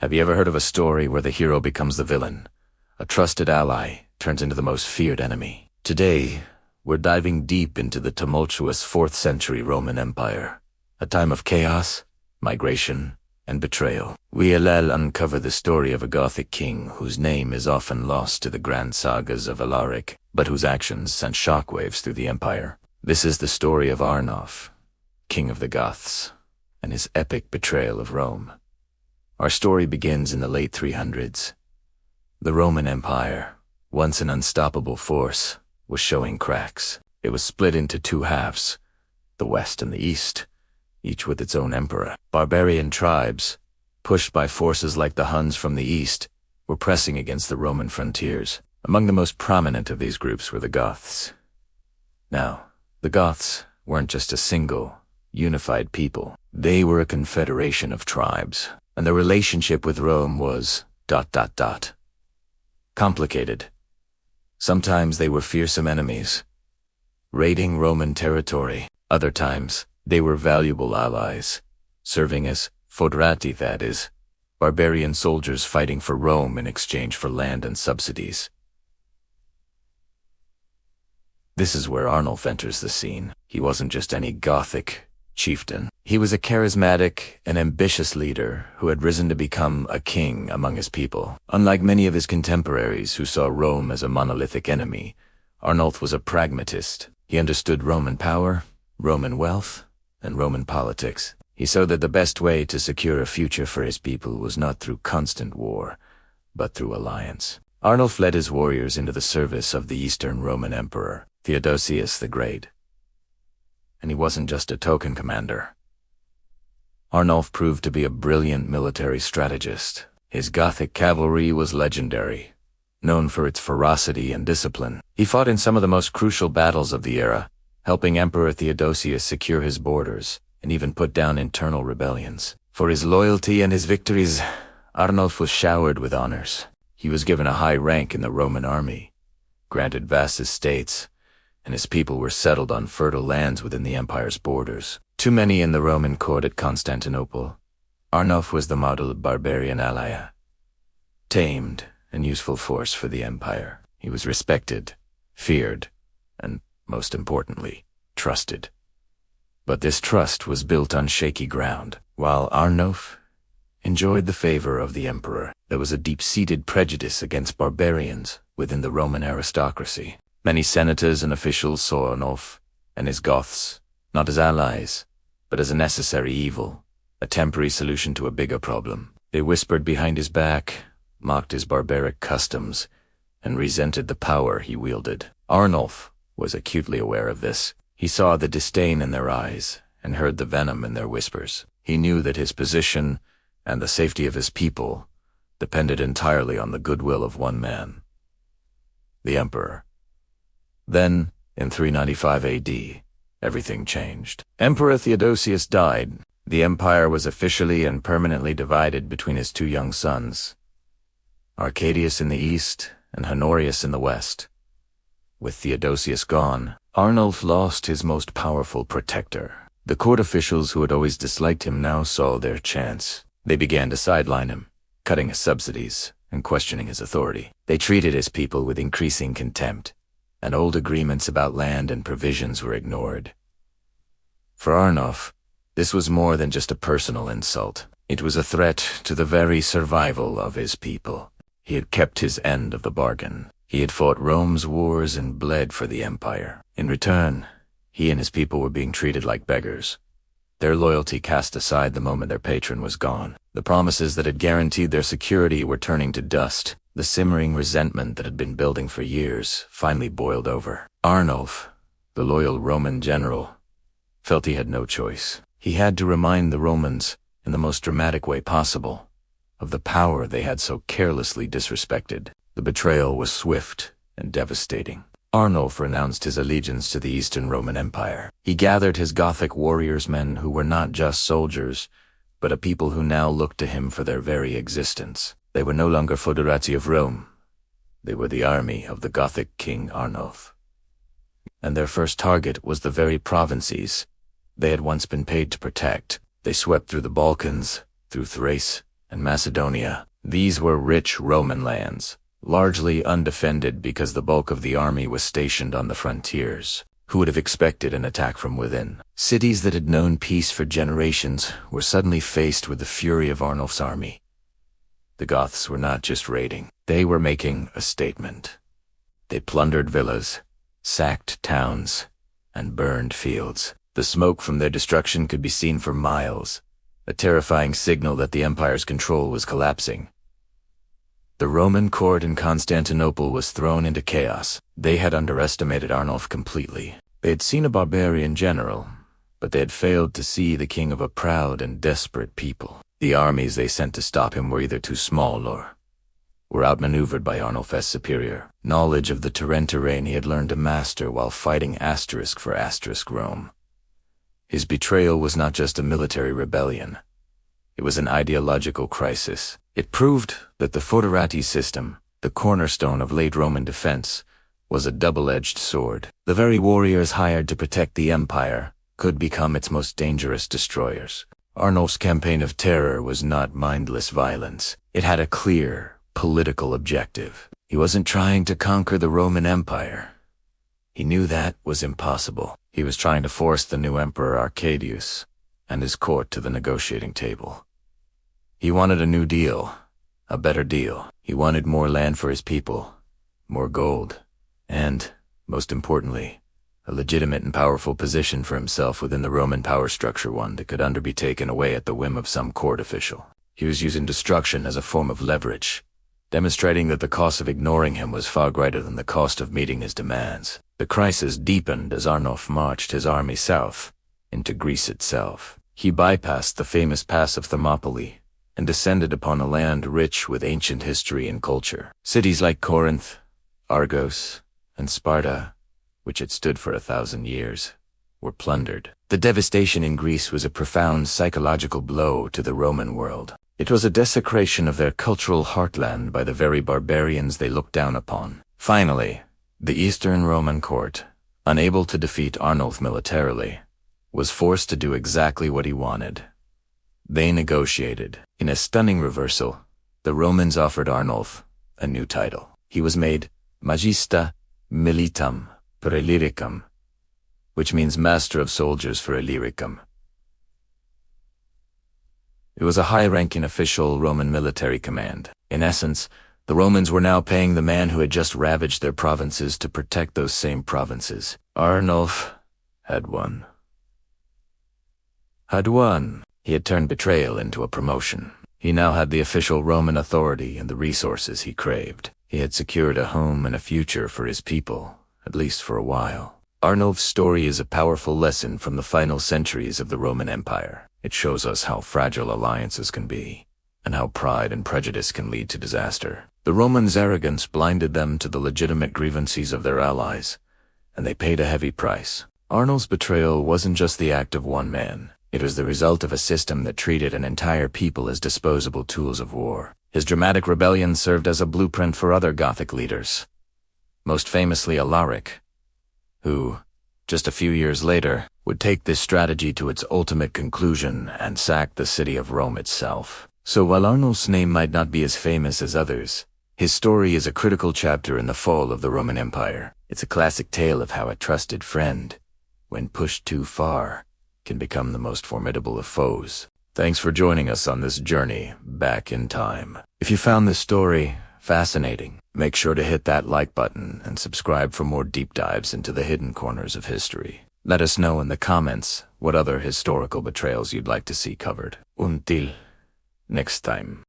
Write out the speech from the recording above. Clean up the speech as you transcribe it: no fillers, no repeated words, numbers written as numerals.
Have you ever heard of a story where the hero becomes the villain? A trusted ally turns into the most feared enemy. Today, we're diving deep into the tumultuous 4th century Roman Empire, a time of chaos, migration, and betrayal. We'll uncover the story of a Gothic king whose name is often lost to the grand sagas of Alaric, but whose actions sent shockwaves through the empire. This is the story of Arnulf, king of the Goths, and his epic betrayal of Rome. Our story begins in the late 300s. The Roman Empire, once an unstoppable force, was showing cracks. It was split into two halves, the West and the East, each with its own emperor. Barbarian tribes, pushed by forces like the Huns from the East, were pressing against the Roman frontiers. Among the most prominent of these groups were the Goths. Now, the Goths weren't just a single, unified people. They were a confederation of tribes, and their relationship with Rome was ... complicated. Sometimes they were fearsome enemies, raiding Roman territory. Other times, they were valuable allies, serving as foederati, that is, barbarian soldiers fighting for Rome in exchange for land and subsidies. This is where Arnulf enters the scene. He wasn't just any Gothic chieftain. He was a charismatic and ambitious leader who had risen to become a king among his people. Unlike many of his contemporaries who saw Rome as a monolithic enemy, Arnulf was a pragmatist. He understood Roman power, Roman wealth, and Roman politics. He saw that the best way to secure a future for his people was not through constant war, but through alliance. Arnulf led his warriors into the service of the Eastern Roman Emperor, Theodosius the Great. And he wasn't just a token commander. Arnulf proved to be a brilliant military strategist. His Gothic cavalry was legendary, known for its ferocity and discipline. He fought in some of the most crucial battles of the era, helping Emperor Theodosius secure his borders and even put down internal rebellions. For his loyalty and his victories, Arnulf was showered with honors. He was given a high rank in the Roman army, granted vast estates, and his people were settled on fertile lands within the empire's borders. To many in the Roman court at Constantinople, Arnulf was the model of barbarian ally, tamed and useful force for the empire. He was respected, feared, and, most importantly, trusted. But this trust was built on shaky ground. While Arnulf enjoyed the favor of the emperor, there was a deep-seated prejudice against barbarians within the Roman aristocracy. Many senators and officials saw Arnulf and his Goths not as allies, but as a necessary evil, a temporary solution to a bigger problem. They whispered behind his back, mocked his barbaric customs, and resented the power he wielded. Arnulf was acutely aware of this. He saw the disdain in their eyes and heard the venom in their whispers. He knew that his position and the safety of his people depended entirely on the goodwill of one man, the emperor. Then, in 395 AD, everything changed. Emperor Theodosius died. The empire was officially and permanently divided between his two young sons, Arcadius in the east and Honorius in the west. With Theodosius gone, Arnulf lost his most powerful protector. The court officials who had always disliked him now saw their chance. They began to sideline him, cutting his subsidies and questioning his authority. They treated his people with increasing contempt, and old agreements about land and provisions were ignored. For Arnulf, this was more than just a personal insult. It was a threat to the very survival of his people. He had kept his end of the bargain. He had fought Rome's wars and bled for the empire. In return, he and his people were being treated like beggars. Their loyalty cast aside the moment their patron was gone. The promises that had guaranteed their security were turning to dust. The simmering resentment that had been building for years finally boiled over. Arnulf, the loyal Roman general, felt he had no choice. He had to remind the Romans, in the most dramatic way possible, of the power they had so carelessly disrespected. The betrayal was swift and devastating. Arnulf renounced his allegiance to the Eastern Roman Empire. He gathered his Gothic warriors, men who were not just soldiers, but a people who now looked to him for their very existence. They were no longer foederati of Rome. They were the army of the Gothic king Arnulf. And their first target was the very provinces they had once been paid to protect. They swept through the Balkans, through Thrace, and Macedonia. These were rich Roman lands, largely undefended because the bulk of the army was stationed on the frontiers. Who would have expected an attack from within? Cities that had known peace for generations were suddenly faced with the fury of Arnulf's army. The Goths were not just raiding, they were making a statement. They plundered villas, sacked towns, and burned fields. The smoke from their destruction could be seen for miles, a terrifying signal that the empire's control was collapsing. The Roman court in Constantinople was thrown into chaos. They had underestimated Arnulf completely. They had seen a barbarian general, but they had failed to see the king of a proud and desperate people. The armies they sent to stop him were either too small or were outmaneuvered by Arnulf's superior. Knowledge of the terrain he had learned to master while fighting asterisk for asterisk Rome. His betrayal was not just a military rebellion. It was an ideological crisis. It proved that the foederati system, the cornerstone of late Roman defense, was a double-edged sword. The very warriors hired to protect the empire could become its most dangerous destroyers. Arnulf's campaign of terror was not mindless violence. It had a clear, political objective. He wasn't trying to conquer the Roman Empire. He knew that was impossible. He was trying to force the new emperor Arcadius and his court to the negotiating table. He wanted a new deal, a better deal. He wanted more land for his people, more gold, and, most importantly, a legitimate and powerful position for himself within the Roman power structure, one that could never be taken away at the whim of some court official. He was using destruction as a form of leverage, demonstrating that the cost of ignoring him was far greater than the cost of meeting his demands. The crisis deepened as Arnulf marched his army south, into Greece itself. He bypassed the famous pass of Thermopylae and descended upon a land rich with ancient history and culture. Cities like Corinth, Argos, and Sparta, which had stood for 1,000 years, were plundered. The devastation in Greece was a profound psychological blow to the Roman world. It was a desecration of their cultural heartland by the very barbarians they looked down upon. Finally, the Eastern Roman court, unable to defeat Arnulf militarily, was forced to do exactly what he wanted. They negotiated. In a stunning reversal, the Romans offered Arnulf a new title. He was made Magista Militum per Illyricum, which means Master of Soldiers for Illyricum. It was a high-ranking official Roman military command. In essence, the Romans were now paying the man who had just ravaged their provinces to protect those same provinces. Arnulf had won. He had turned betrayal into a promotion. He now had the official Roman authority and the resources he craved. He had secured a home and a future for his people, at least for a while. Arnulf's story is a powerful lesson from the final centuries of the Roman Empire. It shows us how fragile alliances can be, and how pride and prejudice can lead to disaster. The Romans' arrogance blinded them to the legitimate grievances of their allies, and they paid a heavy price. Arnulf's betrayal wasn't just the act of one man. It was the result of a system that treated an entire people as disposable tools of war. His dramatic rebellion served as a blueprint for other Gothic leaders, most famously Alaric, who, just a few years later, would take this strategy to its ultimate conclusion and sack the city of Rome itself. So while Arnulf's name might not be as famous as others, his story is a critical chapter in the fall of the Roman Empire. It's a classic tale of how a trusted friend, when pushed too far, can become the most formidable of foes. Thanks for joining us on this journey back in time. If you found this story fascinating, make sure to hit that like button and subscribe for more deep dives into the hidden corners of history. Let us know in the comments what other historical betrayals you'd like to see covered. Until next time.